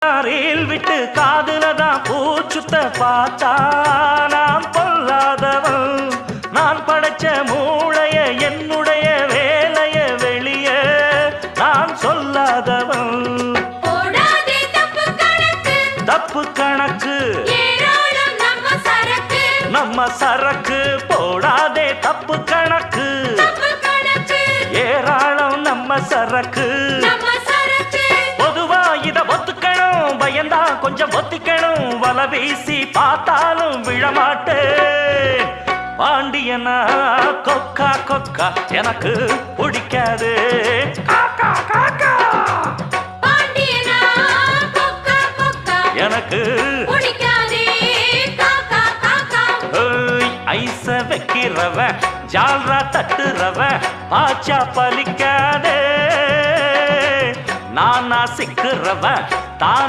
Reel விட்டு காதுல தான் பூச்சுத்த பார்த்தா நான் பொல்லாதவன். நான் படைச்ச மூளைய என்னுடைய வேலைய வெளிய நான் சொல்லாதவன். தப்பு கணக்கு நம்ம சரக்கு போடாதே தப்பு கணக்கு ஏராளம் நம்ம சரக்கு. பொதுவா இத ஒத்துக்கணும் பயந்தா கொஞ்சம் ஒத்திக்கணும் வல வீசி பார்த்தாலும் விழமாட்டேன். பாண்டியனா கொக்கா கொக்கா எனக்கு பிடிக்காது. காக்கா காக்கா எனக்கு ஐச வைக்கிறவ ஜால்ரா தட்டுறவ பாச்சா பலிக்காதே. நானா சிக்கிறவ தான்